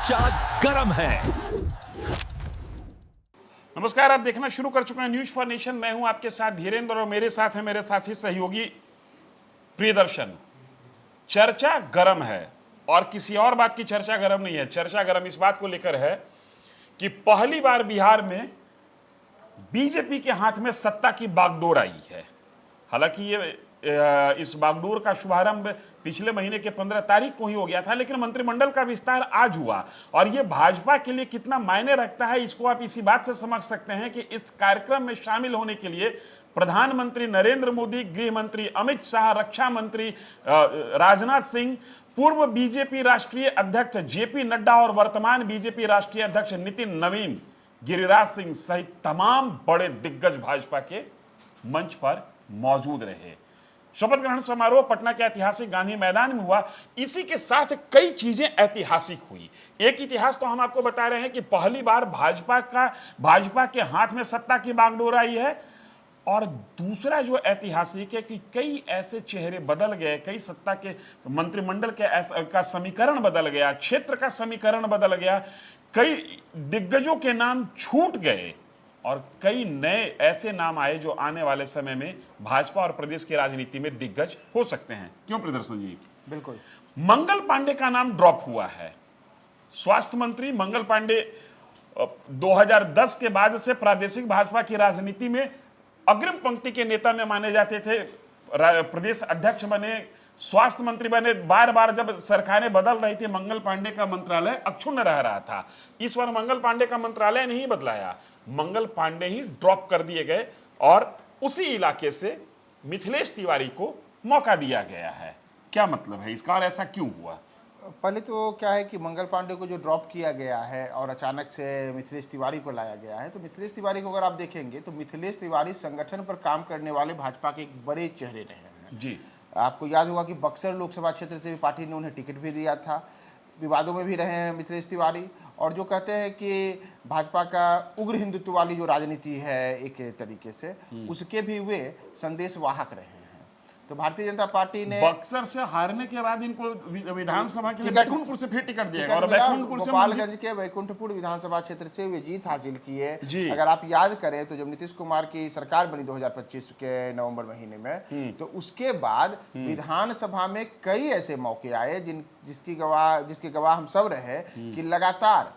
चर्चा गरम है। नमस्कार, आप देखना शुरू कर चुके हैं न्यूज फॉर नेशन। मैं हूं आपके साथ धीरेन्द्र और मेरे साथ है मेरे साथी सहयोगी प्रियदर्शन। चर्चा गरम है और किसी और बात की चर्चा गरम नहीं है। चर्चा गरम इस बात को लेकर है कि पहली बार बिहार में बीजेपी के हाथ में सत्ता की बागडोर आई है। हालांकि ये इस बागडोर का शुभारंभ पिछले महीने के 15 तारीख को ही हो गया था, लेकिन मंत्रिमंडल का विस्तार आज हुआ। और ये भाजपा के लिए कितना मायने रखता है, इसको आप इसी बात से समझ सकते हैं कि इस कार्यक्रम में शामिल होने के लिए प्रधानमंत्री नरेंद्र मोदी, गृह मंत्री अमित शाह, रक्षा मंत्री राजनाथ सिंह, पूर्व बीजेपी राष्ट्रीय अध्यक्ष जेपी नड्डा और वर्तमान बीजेपी राष्ट्रीय अध्यक्ष नितिन नवीन, गिरिराज सिंह सहित तमाम बड़े दिग्गज भाजपा के मंच पर मौजूद रहे। शपथ ग्रहण समारोह पटना के ऐतिहासिक गांधी मैदान में हुआ। इसी के साथ कई चीजें ऐतिहासिक हुई। एक इतिहास तो हम आपको बता रहे हैं कि पहली बार भाजपा के हाथ में सत्ता की बागडोर आई है, और दूसरा जो ऐतिहासिक है कि कई ऐसे चेहरे बदल गए, कई सत्ता के मंत्रिमंडल का समीकरण बदल गया, क्षेत्र का समीकरण बदल गया, कई दिग्गजों के नाम छूट गए और कई नए ऐसे नाम आए जो आने वाले समय में भाजपा और प्रदेश की राजनीति में दिग्गज हो सकते हैं। क्यों प्रियदर्शन जी? बिल्कुल। मंगल पांडे का नाम ड्रॉप हुआ है। स्वास्थ्य मंत्री मंगल पांडे 2010 के बाद से प्रादेशिक भाजपा की राजनीति में अग्रिम पंक्ति के नेता में माने जाते थे। प्रदेश अध्यक्ष बने, स्वास्थ्य मंत्री बने। बार बार जब सरकारें बदल रही थी, मंगल पांडे का मंत्रालय अक्षुण्ण रह रहा था। इस बार मंगल पांडे का मंत्रालय नहीं बदलाया, मंगल पांडे ही ड्रॉप कर दिए गए और उसी इलाके से मिथिलेश तिवारी को मौका दिया गया है। क्या मतलब है इसका और ऐसा क्यों हुआ? पहले तो क्या है कि मंगल पांडे को जो ड्रॉप किया गया है और अचानक से मिथिलेश तिवारी को लाया गया है, तो मिथिलेश तिवारी को अगर आप देखेंगे तो मिथिलेश तिवारी संगठन पर काम करने वाले भाजपा के एक बड़े चेहरे रहे हैं जी। आपको याद होगा कि बक्सर लोकसभा क्षेत्र से भी पार्टी ने उन्हें टिकट भी दिया था। विवादों में भी रहे हैं मिथिलेश तिवारी, और जो कहते हैं कि भाजपा का उग्र हिंदुत्व वाली जो राजनीति है एक तरीके से, उसके भी वे संदेश वाहक रहे हैं। तो भारतीय जनता पार्टी ने बक्सर से हारने के बाद इनको विधानसभा के लिए बैकुंठपुर से फिर टिकट दिया और बैकुंठपुर से गोपालगंज के बैकुंठपुर विधानसभा क्षेत्र से वे जीत हासिल किए। अगर आप याद करें तो जब नीतीश कुमार की सरकार बनी 2025 के नवंबर महीने में, तो उसके बाद विधानसभा में कई ऐसे मौके आए जिसके गवाह हम सब रहे कि लगातार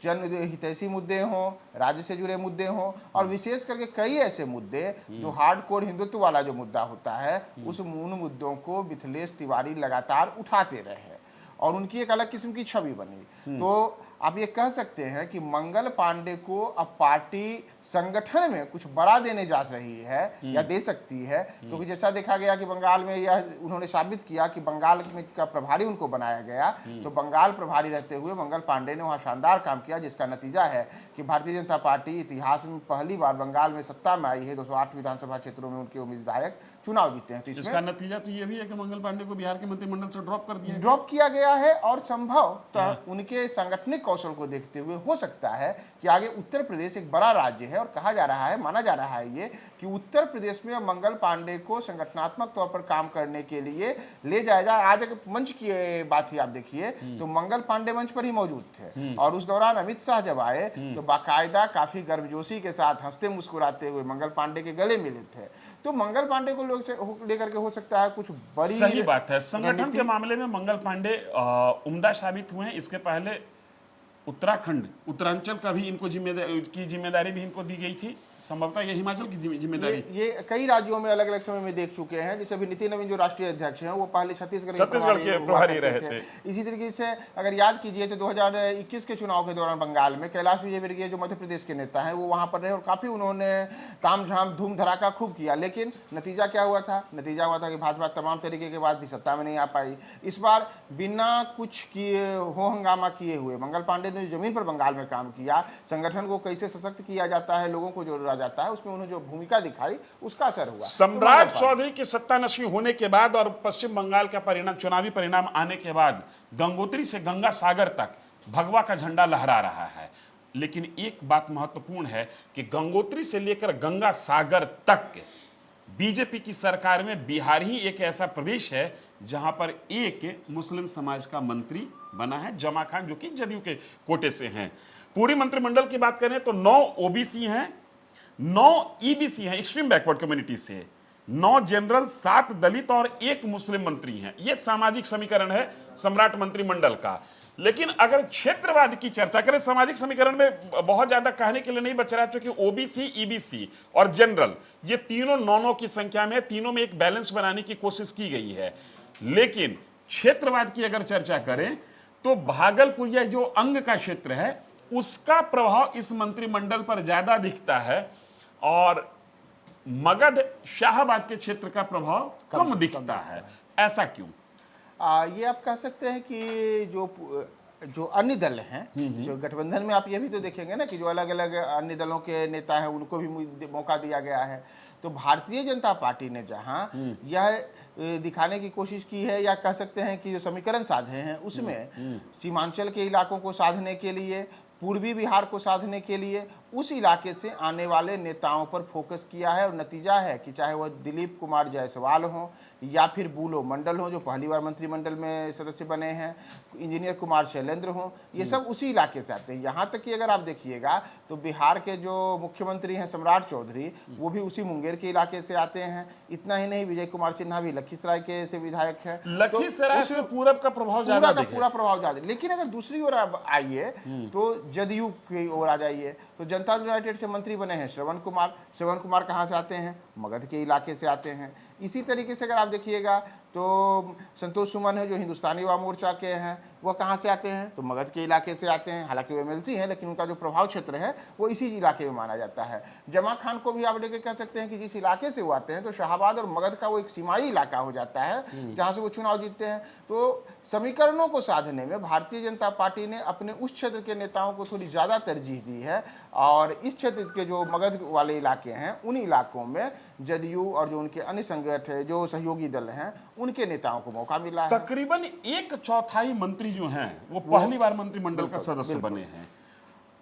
जन हितैषी मुद्दे हों, राज्य से जुड़े मुद्दे हों, और विशेष करके कई ऐसे मुद्दे जो हार्डकोर हिंदुत्व वाला जो मुद्दा होता है, उस उन मुद्दों को मिथिलेश तिवारी लगातार उठाते रहे और उनकी एक अलग किस्म की छवि बनी। तो आप ये कह सकते हैं कि मंगल पांडे को अब पार्टी संगठन में कुछ बड़ा देने जा रही है या दे सकती है, क्योंकि जैसा देखा गया कि बंगाल में यह उन्होंने साबित किया कि बंगाल में का प्रभारी उनको बनाया गया, तो बंगाल प्रभारी रहते हुए मंगल पांडे ने वहां शानदार काम किया, जिसका नतीजा है कि भारतीय जनता पार्टी इतिहास में पहली बार बंगाल में सत्ता में आई है। 208 विधानसभा क्षेत्रों में उनके विधायक चुनाव जीते हैं। तो इसका नतीजा तो ये भी है कि मंगल पांडे को बिहार के मंत्रिमंडल से ड्रॉप किया गया है, और संभव उनके सांगठनिक कौशल को देखते हुए हो सकता है कि आगे उत्तर प्रदेश एक बड़ा राज्य है, और कहा जा रहा है, माना जा रहा है ये कि उत्तर प्रदेश में मंगल पांडे को संगठनात्मक तौर पर काम करने के लिए ले जाया जाए। आज एक मंच की बात ही आप देखिए तो मंगल पांडे मंच पर ही मौजूद थे, और उस दौरान अमित शाह जब आए तो बाकायदा काफी गर्मजोशी के साथ हंसते मुस्कुराते हुए मंगल पांडे के गले मिले थे। तो मंगल पांडे को लेकर के हो सकता है कुछ बड़ी सही बात है। संगठन के मामले में मंगल पांडे उम्दा साबित हुए हैं। इसके पहले उत्तरांचल का भी इनको जिम्मेदारी भी इनको दी गई थी। संभवतः ये हिमाचल की जिम्मेदारी ये कई राज्यों में अलग अलग समय में देख चुके हैं। जैसे अभी नितिन नवीन जो राष्ट्रीय अध्यक्ष हैं, वो पहले छत्तीसगढ़ के प्रभारी रहे थे। इसी तरीके से अगर याद कीजिए तो 2021 के चुनाव के दौरान बंगाल में कैलाश विजयवर्गीय जो मध्य प्रदेश के नेता हैं, वो वहां पर रहे और काफी उन्होंने तामझाम धूम धड़ाका खूब किया। लेकिन नतीजा क्या हुआ था? नतीजा हुआ था कि भाजपा तमाम तरीके के बाद भी सत्ता में नहीं आ पाई। इस बार बिना कुछ किए हो हंगामा किए हुए मंगल पांडे ने जमीन पर बंगाल में काम किया, संगठन को कैसे सशक्त किया जाता है, लोगों को जोड़ा जाता है, उसमें उन्होंने जो भूमिका दिखाई उसका असर हुआ। सम्राट चौधरी की सत्तानशी होने के बाद और पश्चिम बंगाल का चुनावी परिणाम आने के बाद गंगोत्री से गंगा सागर तक भगवा का झंडा लहरा रहा है। लेकिन एक बात महत्वपूर्ण है कि गंगोत्री से लेकर गंगा सागर तक बीजेपी की सरकार में बिहार ही एक ऐसा प्रदेश है जहां पर एक मुस्लिम समाज का मंत्री बना है, जमा खान, जो कि जदयू के कोटे से हैं। पूरी मंत्रिमंडल की बात करें तो 9 ओबीसी हैं, 9 ईबीसी हैं, एक्सट्रीम बैकवर्ड कम्युनिटी से, 9 जनरल, 7 दलित और 1 मुस्लिम मंत्री हैं। यह सामाजिक समीकरण है सम्राट मंत्रिमंडल का। लेकिन अगर क्षेत्रवाद की चर्चा करें, सामाजिक समीकरण में बहुत ज्यादा कहने के लिए नहीं बच रहा है, क्योंकि ओबीसी, ईबीसी और जनरल ये तीनों 9 की संख्या में, तीनों में एक बैलेंस बनाने की कोशिश की गई है। लेकिन क्षेत्रवाद की अगर चर्चा करें तो भागलपुर या जो अंग का क्षेत्र है उसका प्रभाव इस मंत्रिमंडल पर ज्यादा दिखता है और मगध शाहबाद के क्षेत्र का प्रभाव कम दिखता है। ऐसा क्यों? ये आप कह सकते हैं कि जो अन्य दल हैं, जो गठबंधन में, आप ये भी तो देखेंगे ना कि जो अलग अलग अन्य दलों के नेता हैं उनको भी मौका दिया गया है। तो भारतीय जनता पार्टी ने जहां यह दिखाने की कोशिश की है, या कह सकते हैं कि जो समीकरण साधे हैं उसमें सीमांचल के इलाकों को साधने के लिए, पूर्वी बिहार को साधने के लिए उस इलाके से आने वाले नेताओं पर फोकस किया है। और नतीजा है कि चाहे वह दिलीप कुमार जायसवाल हो या फिर बुलो मंडल हो जो पहली बार मंत्रिमंडल में सदस्य बने हैं, इंजीनियर कुमार शैलेंद्र हो, ये सब उसी इलाके से आते हैं। यहाँ तक कि अगर आप देखिएगा तो बिहार के जो मुख्यमंत्री हैं सम्राट चौधरी, वो भी उसी मुंगेर के इलाके से आते हैं। इतना ही नहीं, विजय कुमार सिन्हा भी लखीसराय के से विधायक हैं। लखीसराय से पूरब का प्रभाव ज्यादा, पूरा प्रभाव ज्यादा। लेकिन अगर दूसरी ओर आइए तो जदयू की ओर आ जाइए तो जनता दल यूनाइटेड से मंत्री बने हैं श्रवण कुमार। श्रवण कुमार कहाँ से आते हैं? मगध के इलाके से आते हैं। इसी तरीके से अगर आप देखिएगा तो संतोष सुमन है जो हिंदुस्तानी युवा मोर्चा के हैं, वह कहाँ से आते हैं? तो मगध के इलाके से आते हैं। हालांकि वो एमएलसी हैं लेकिन उनका जो प्रभाव क्षेत्र है वो इसी इलाके में माना जाता है। जमा खान को भी आप लेके कह सकते हैं कि जिस इलाके से वो आते हैं तो शाहबाद और मगध का वो एक सीमाई इलाका हो जाता है जहाँ से वो चुनाव जीतते हैं। तो समीकरणों को साधने में भारतीय जनता पार्टी ने अपने उस क्षेत्र के नेताओं को थोड़ी ज्यादा तरजीह दी है और इस क्षेत्र के जो मगध वाले इलाके हैं उन इलाकों में जदयू और जो उनके अन्य संगठन जो सहयोगी दल हैं उनके नेताओं को मौका मिला है। तकरीबन 1/4 मंत्री जो हैं वो पहली बार मंत्रिमंडल का सदस्य बने हैं।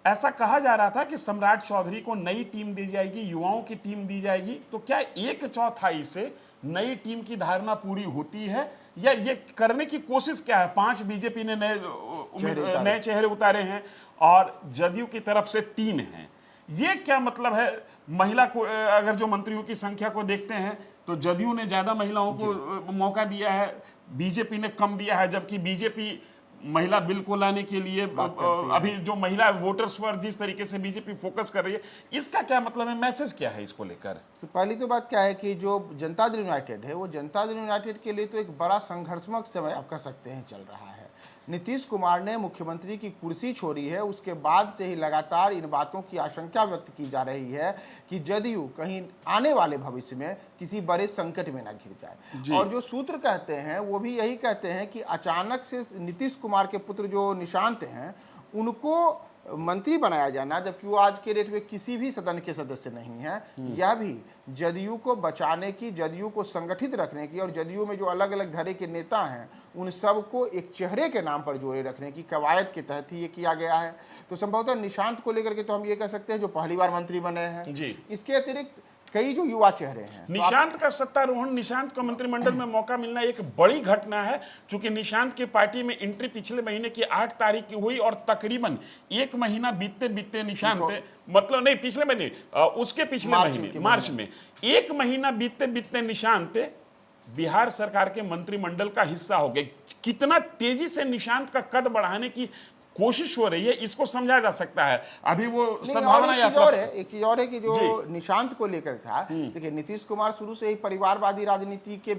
ऐसा कहा जा रहा था कि सम्राट चौधरी को नई टीम दी जाएगी, युवाओं की टीम दी जाएगी। तो क्या 1/4 से नई टीम की धारणा पूरी होती है या ये करने की कोशिश क्या है? 5 बीजेपी ने नए चेहरे उतारे हैं और जदयू की तरफ से 3 हैं। ये क्या मतलब है? महिला को अगर जो मंत्रियों की संख्या को देखते हैं तो जदयू ने ज्यादा महिलाओं को मौका दिया है, बीजेपी ने कम दिया है। जबकि बीजेपी महिला बिल को लाने के लिए अभी जो महिला वोटर्स पर जिस तरीके से बीजेपी फोकस कर रही है, इसका क्या मतलब है? मैसेज क्या है इसको लेकर? तो पहली तो बात क्या है कि जो जनता दल यूनाइटेड है वो जनता दल यूनाइटेड के लिए तो एक बड़ा संघर्षात्मक समय आप कह सकते हैं चल रहा है। नीतीश कुमार ने मुख्यमंत्री की कुर्सी छोड़ी है, उसके बाद से ही लगातार इन बातों की आशंका व्यक्त की जा रही है कि जदयू कहीं आने वाले भविष्य में किसी बड़े संकट में ना घिर जाए। और जो सूत्र कहते हैं वो भी यही कहते हैं कि अचानक से नीतीश कुमार के पुत्र जो निशांत हैं उनको मंत्री बनाया जाना, जबकि वो आज के डेट में किसी भी सदन के सदस्य नहीं है, यह भी जदयू को बचाने की, जदयू को संगठित रखने की और जदयू में जो अलग अलग धड़े के नेता हैं उन सबको एक चेहरे के नाम पर जोड़े रखने की कवायद के तहत ही ये किया गया है। तो संभवतः निशांत को लेकर के तो हम ये कह सकते हैं जो पहली बार मंत्री बने हैं जी। इसके अतिरिक्त कई जो युवा चेहरे हैं, निशांत का सत्तारोहण, निशांत को मंत्रिमंडल में मौका मिलना एक बड़ी घटना है। क्योंकि निशांत की पार्टी में एंट्री पिछले महीने की 8 तारीख की हुई और तकरीबन 1 महीना बीतते बीतते निशांत, मतलब नहीं पिछले महीने, उसके पिछले महीने मार्च में 1 महीना बीतते बीतते निशांत बिहार सरकार के मंत्रिमंडल का हिस्सा हो गए। कितना तेजी से निशांत का कद बढ़ाने की कोशिश हो रही है इसको समझा जा सकता है। अभी वो संभावना एक चीज और है कि जो निशांत को लेकर था, देखिए नीतीश कुमार शुरू से ही परिवारवादी राजनीति के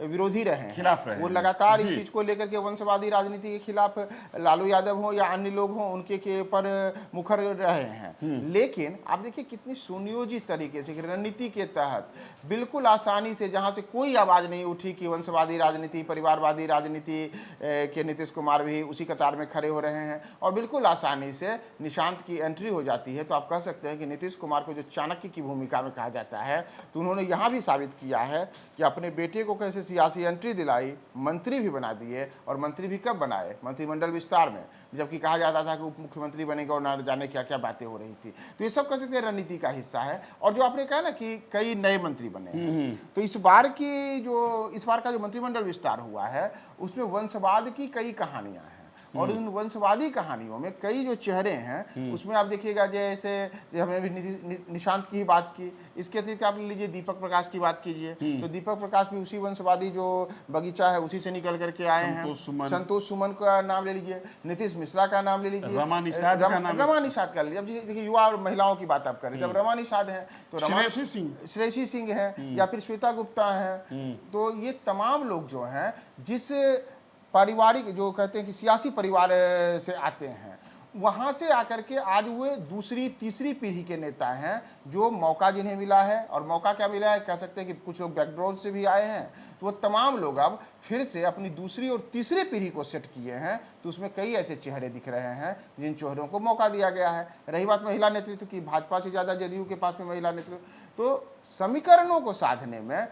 विरोधी रहे हैं, खिलाफ रहे वो लगातार इस चीज को लेकर के वंशवादी राजनीति के खिलाफ लालू यादव हो या अन्य लोग हो उनके के पर मुखर रहे हैं। लेकिन आप देखिए कितनी सुनियोजित तरीके से रणनीति के तहत बिल्कुल आसानी से, जहां से कोई आवाज नहीं उठी कि वंशवादी राजनीति, परिवारवादी राजनीति के नीतीश कुमार भी उसी कतार में खड़े हो रहे हैं और बिल्कुल आसानी से निशांत की एंट्री हो जाती है। तो आप कह सकते हैं कि नीतीश कुमार को जो चाणक्य की भूमिका में कहा जाता है, तो उन्होंने यहां भी साबित किया है कि अपने बेटे को कैसे सियासी एंट्री दिलाई, मंत्री भी बना दिए। और मंत्री भी कब बनाए? मंत्रिमंडल विस्तार में, जबकि कहा जाता था कि उप मुख्यमंत्री बनेगा और ना जाने क्या क्या बातें हो रही थी। तो ये सब कह सकते हैं रणनीति का हिस्सा है। और जो आपने कहा ना कि कई नए मंत्री बने हैं, तो इस बार का जो मंत्रिमंडल विस्तार हुआ है उसमें वंशवाद की कई कहानियां हैं, और उन वंशवादी कहानियों में कई जो चेहरे हैं उसमें आप देखिएगा, जैसे हमने भी निशांत की बात की, इसके अतिरिक्त आप ले लीजिए दीपक प्रकाश की बात कीजिए, तो दीपक प्रकाश भी उसी वंशवादी जो बगीचा है उसी से निकल करके आए हैं। संतोष सुमन का नाम ले लीजिए, नीतीश मिश्रा का नाम ले लीजिए, रमा निषाद का ले लीजिए। अब देखिए युवा और महिलाओं की बात आप करें, जब रमा निषाद है तो श्रेयसी सिंह है, या फिर श्वेता गुप्ता है, तो ये तमाम लोग जो हैं जिस पारिवारिक, जो कहते हैं कि सियासी परिवार से आते हैं, वहां से आकर के आज वे दूसरी तीसरी पीढ़ी के नेता हैं, जो मौका जिन्हें मिला है, और मौका क्या मिला है, कह सकते हैं कि कुछ लोग बैकग्राउंड से भी आए हैं, तो वो तमाम लोग अब फिर से अपनी दूसरी और तीसरी पीढ़ी को सेट किए हैं। तो उसमें कई ऐसे चेहरे दिख रहे हैं जिन चेहरों को मौका दिया गया है। रही बात महिला नेतृत्व की, भाजपा से ज्यादा जदयू के पास में महिला नेतृत्व, तो समीकरणों को साधने में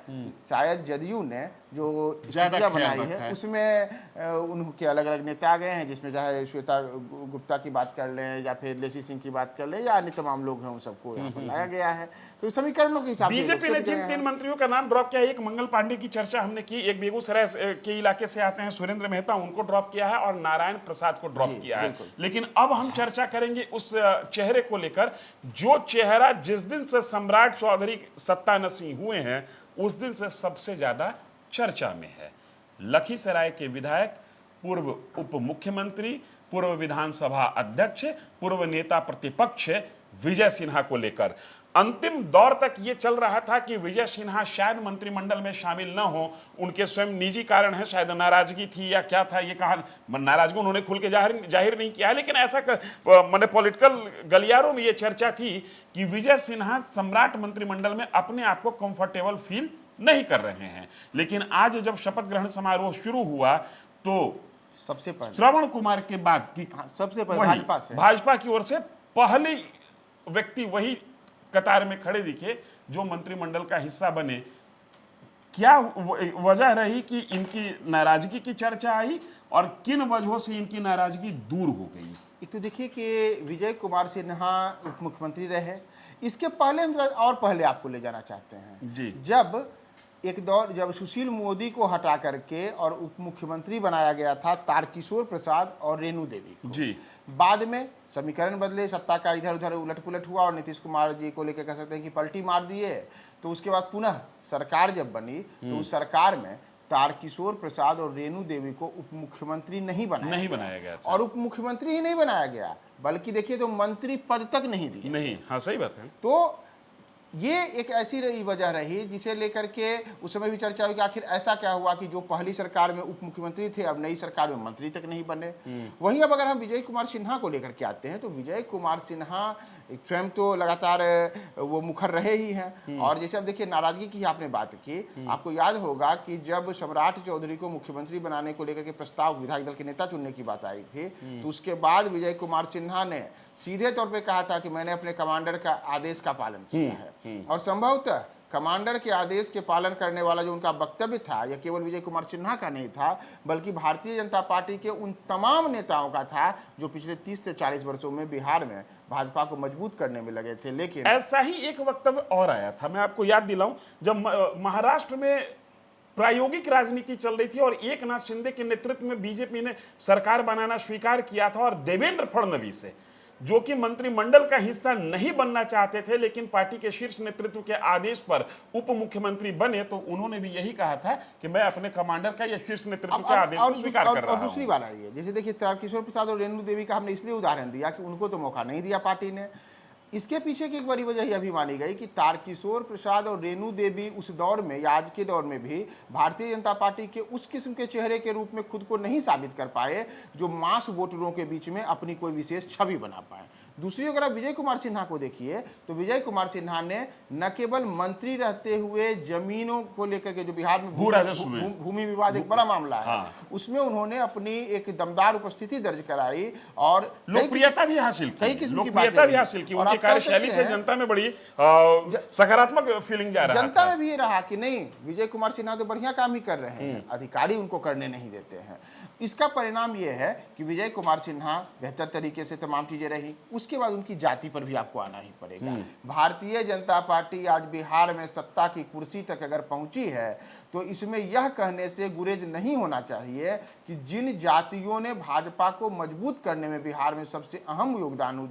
शायद जदयू ने जो स्थितियां बनाई है उसमें उनके अलग अलग नेता आ गए हैं, जिसमें चाहे श्वेता गुप्ता की बात कर लें या फिर लेसी सिंह की बात कर लें या अन्य तमाम लोग हैं, उन सबको यहाँ पर लाया गया है। तो समीकरणों के हिसाब से बीजेपी ने जिन 3 मंत्रियों का नाम ड्रॉप किया, एक मंगल पांडे की चर्चा हमने की, एक बेगूसराय के इलाके से आते हैं सुरेंद्र मेहता, उनको ड्रॉप किया है, और नारायण प्रसाद को ड्रॉप किया है। लेकिन अब हम चर्चा करेंगे उस चेहरे को लेकर जो चेहरा जिस दिन से सम्राट चौधरी सत्तानसीं हुए हैं उस दिन से सबसे ज्यादा चर्चा में है। लखीसराय के विधायक, पूर्व उप मुख्यमंत्री, पूर्व विधानसभा अध्यक्ष, पूर्व नेता प्रतिपक्ष विजय सिन्हा को लेकर अंतिम दौर तक यह चल रहा था कि विजय सिन्हा शायद मंत्रिमंडल में शामिल न हो, उनके स्वयं निजी कारण है, शायद नाराजगी थी या क्या था, ये कहा नाराजगी उन्होंने खुल के जाहिर नहीं किया, लेकिन ऐसा मैंने पॉलिटिकल गलियारों में यह चर्चा थी कि विजय सिन्हा सम्राट मंत्रिमंडल में अपने आप को कंफर्टेबल फील नहीं कर रहे हैं। लेकिन आज जब शपथ ग्रहण समारोह शुरू हुआ तो सबसे पहले श्रवण कुमार के बाद की सबसे पहले भाजपा की ओर से पहले व्यक्ति वही कतार में खड़े दिखे जो मंत्रिमंडल का हिस्सा बने। क्या वजह रही कि इनकी नाराजगी की चर्चा आई और किन वजहों से इनकी नाराजगी दूर हो गई? एक तो देखिए कि विजय कुमार सिन्हा उप मुख्यमंत्री रहे, इसके पहले हम और पहले आपको ले जाना चाहते हैं जी। जब सुशील मोदी को हटा करके और उप मुख्यमंत्री बनाया गया था तारकिशोर प्रसाद और रेणु देवी को, जी, बाद में समीकरण बदले, सत्ता का इधर उधर उलट पुलट हुआ और नीतीश कुमार जी को लेकर कह सकते हैं कि पलटी मार दिए। तो उसके बाद पुनः सरकार जब बनी तो उस सरकार में तारकिशोर प्रसाद और रेणु देवी को उप मुख्यमंत्री नहीं बनाया गया और उप मुख्यमंत्री ही नहीं बनाया गया, बल्कि देखिए तो मंत्री पद तक नहीं दिया। नहीं, हाँ सही बात है। तो ये एक ऐसी वजह रही जिसे लेकर के उस समय भी चर्चा हुई कि आखिर ऐसा क्या हुआ कि जो पहली सरकार में उप मुख्यमंत्री थे अब नई सरकार में मंत्री तक नहीं बने। वहीं अब अगर हम विजय कुमार सिन्हा को लेकर के आते हैं तो विजय कुमार सिन्हा स्वयं तो लगातार वो मुखर रहे ही हैं, और जैसे अब देखिए नाराजगी की आपने बात की, आपको याद होगा कि जब सम्राट चौधरी को मुख्यमंत्री बनाने को लेकर के प्रस्ताव विधायक दल के नेता चुनने की बात आई थी, तो उसके बाद विजय कुमार सिन्हा ने सीधे तौर पे कहा था कि मैंने अपने कमांडर का आदेश का पालन किया है, और संभवतः कमांडर के आदेश के पालन करने वाला जो उनका वक्तव्य था यह केवल विजय कुमार सिन्हा का नहीं था, बल्कि भारतीय जनता पार्टी के उन तमाम नेताओं का था जो पिछले 30 से 40 वर्षों में बिहार में भाजपा को मजबूत करने में लगे थे। लेकिन ऐसा ही एक वक्तव्य और आया था, मैं आपको याद दिलाऊं, जब महाराष्ट्र में प्रायोगिक राजनीति चल रही थी और एकनाथ शिंदे के नेतृत्व में बीजेपी ने सरकार बनाना स्वीकार किया था, और देवेंद्र फडणवीस जो कि मंत्रिमंडल का हिस्सा नहीं बनना चाहते थे लेकिन पार्टी के शीर्ष नेतृत्व के आदेश पर उप मुख्यमंत्री बने, तो उन्होंने भी यही कहा था कि मैं अपने कमांडर का या शीर्ष नेतृत्व के आदेश को स्वीकार कर रहा हूं। दूसरी बात आई है, जैसे देखिए तारकिशोर प्रसाद और रेणु देवी का हमने इसलिए उदाहरण दिया कि उनको तो मौका नहीं दिया पार्टी ने। इसके पीछे की एक बड़ी वजह यह भी मानी गई कि तारकिशोर प्रसाद और रेणु देवी उस दौर में या आज के दौर में भी भारतीय जनता पार्टी के उस किस्म के चेहरे के रूप में खुद को नहीं साबित कर पाए जो मास वोटरों के बीच में अपनी कोई विशेष छवि बना पाए। दूसरी अगर आप विजय कुमार सिन्हा को देखिए तो विजय कुमार सिन्हा ने न केवल मंत्री रहते हुए जमीनों को लेकर के, जो बिहार में भूमि विवाद एक बड़ा मामला है, उसमें उन्होंने अपनी एक दमदार उपस्थिति दर्ज कराई और लोकप्रियता भी हासिल की, उनकी कार्यशैली से जनता में बड़ी सकारात्मक फीलिंग जा रहा है। जनता में भी ये रहा कि नहीं, विजय कुमार सिन्हा तो बढ़िया काम ही कर रहे हैं, अधिकारी उनको करने नहीं देते हैं। इसका परिणाम यह है कि विजय कुमार सिन्हा बेहतर तरीके से तमाम चीजें रही। उसके बाद उनकी जाति पर भी आपको आना ही पड़ेगा। भारतीय जनता पार्टी आज बिहार में सत्ता की कुर्सी तक अगर पहुंची है तो इसमें यह कहने से गुरेज नहीं होना चाहिए कि जिन जातियों ने भाजपा को मजबूत करने में बिहार में सबसे अहम योगदान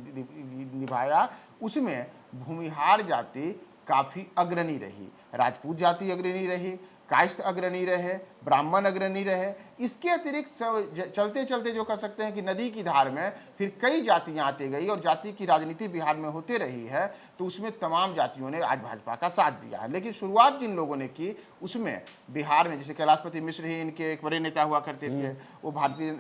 निभाया उसमें भूमिहार जाति काफी अग्रणी रही, राजपूत जाति अग्रणी रही, कायस्थ अग्रणी रहे, ब्राह्मण अग्रणी रहे। इसके अतिरिक्त चलते चलते जो कह सकते हैं कि नदी की धार में फिर कई जातियां आती गई और जाति की राजनीति बिहार में होते रही है, तो उसमें तमाम जातियों ने आज भाजपा का साथ दिया है। लेकिन शुरुआत जिन लोगों ने की उसमें बिहार में जैसे कैलाशपति मिश्र ही इनके एक बड़े नेता हुआ करते थे, वो भारतीय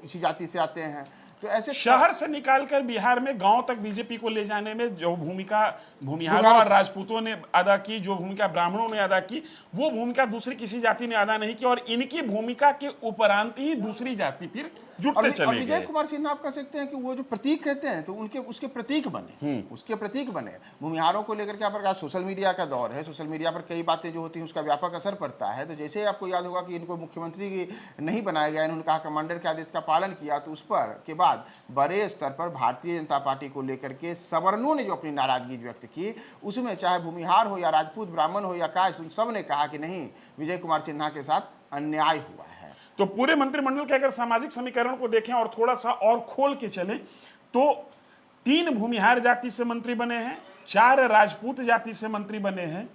इसी जाति से आते हैं। तो ऐसे शहर से निकालकर बिहार में गांव तक बीजेपी को ले जाने में जो भूमिका भूमिहारों और राजपूतों ने अदा की, जो भूमिका ब्राह्मणों ने अदा की, वो भूमिका दूसरी किसी जाति ने अदा नहीं की और इनकी भूमिका के उपरांत ही दूसरी जाति फिर जुटते चले गए। विजय कुमार सिन्हा आप कह सकते हैं कि वो जो प्रतीक कहते हैं तो उनके उसके प्रतीक बने भूमिहारों को लेकर के। आप आज सोशल मीडिया का दौर है, सोशल मीडिया पर कई बातें जो होती हैं उसका व्यापक असर पड़ता है। तो जैसे आपको याद होगा कि इनको मुख्यमंत्री नहीं बनाया गया, इन्होंने कहा कमांडर के आदेश का पालन किया, तो उस पर के बाद बड़े स्तर पर भारतीय जनता पार्टी को लेकर के सवर्णों ने जो अपनी नाराजगी व्यक्त की, उसमें चाहे भूमिहार हो या राजपूत, ब्राह्मण हो या कायस्थ, उन सब ने कहा कि नहीं, विजय कुमार सिन्हा के साथ अन्याय हुआ है। तो पूरे मंत्रिमंडल के अगर सामाजिक समीकरण को देखें और थोड़ा सा और खोल के चलें तो 3 भूमिहार जाति से मंत्री बने हैं, 4 राजपूत जाति से मंत्री बने हैं,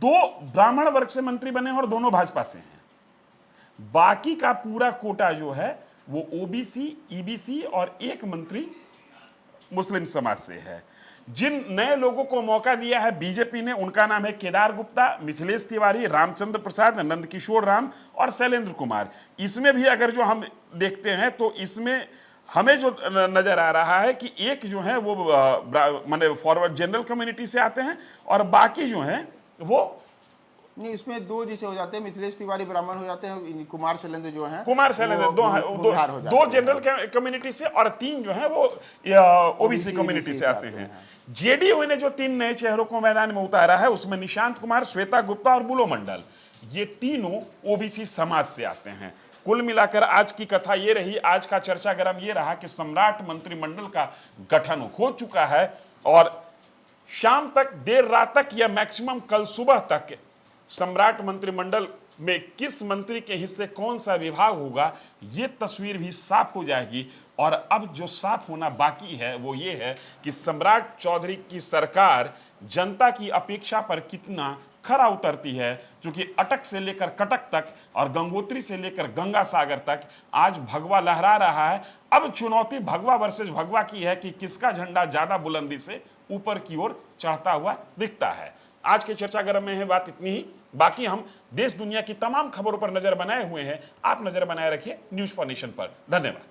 2 ब्राह्मण वर्ग से मंत्री बने हैं और दोनों भाजपा से हैं। बाकी का पूरा कोटा जो है वो ओबीसी, ईबीसी और 1 मंत्री मुस्लिम समाज से है। जिन नए लोगों को मौका दिया है बीजेपी ने, उनका नाम है केदार गुप्ता, मिथिलेश तिवारी, रामचंद्र प्रसाद, नंदकिशोर राम और शैलेंद्र कुमार। इसमें भी अगर जो हम देखते हैं तो इसमें हमें जो नजर आ रहा है कि एक जो है वो माने फॉरवर्ड जनरल कम्युनिटी से आते हैं और बाकी जो हैं वो नहीं, इसमें 2 जैसे हो जाते हैं, मिथिलेश तिवारी ब्राह्मण हो जाते हैं, कुमार शैलेंद्र जो हैं, कुमार शैलेंद्र दो जनरल कम्युनिटी से और 3 जो हैं वो ओबीसी कम्युनिटी से आते हैं। जेडीयू ने जो 3 नए चेहरों को मैदान में उतारा है उसमें निशांत कुमार, श्वेता गुप्ता और बुलो मंडल, ये तीनों ओबीसी समाज से आते हैं। कुल मिलाकर आज की कथा ये रही, आज का चर्चा गरम ये रहा कि सम्राट मंत्रिमंडल का गठन हो चुका है और शाम तक, देर रात तक या मैक्सिमम कल सुबह तक सम्राट मंत्रिमंडल में किस मंत्री के हिस्से कौन सा विभाग होगा ये तस्वीर भी साफ हो जाएगी। और अब जो साफ होना बाकी है वो ये है कि सम्राट चौधरी की सरकार जनता की अपेक्षा पर कितना खरा उतरती है, क्योंकि अटक से लेकर कटक तक और गंगोत्री से लेकर गंगा सागर तक आज भगवा लहरा रहा है। अब चुनौती भगवा वर्सेस भगवा की है कि किसका झंडा ज्यादा बुलंदी से ऊपर की ओर चढ़ता हुआ दिखता है। आज के चर्चा गरम में है बात इतनी ही। बाकी हम देश दुनिया की तमाम खबरों पर नजर बनाए हुए हैं। आप नजर बनाए रखिए न्यूज़ फॉर नेशन पर। धन्यवाद।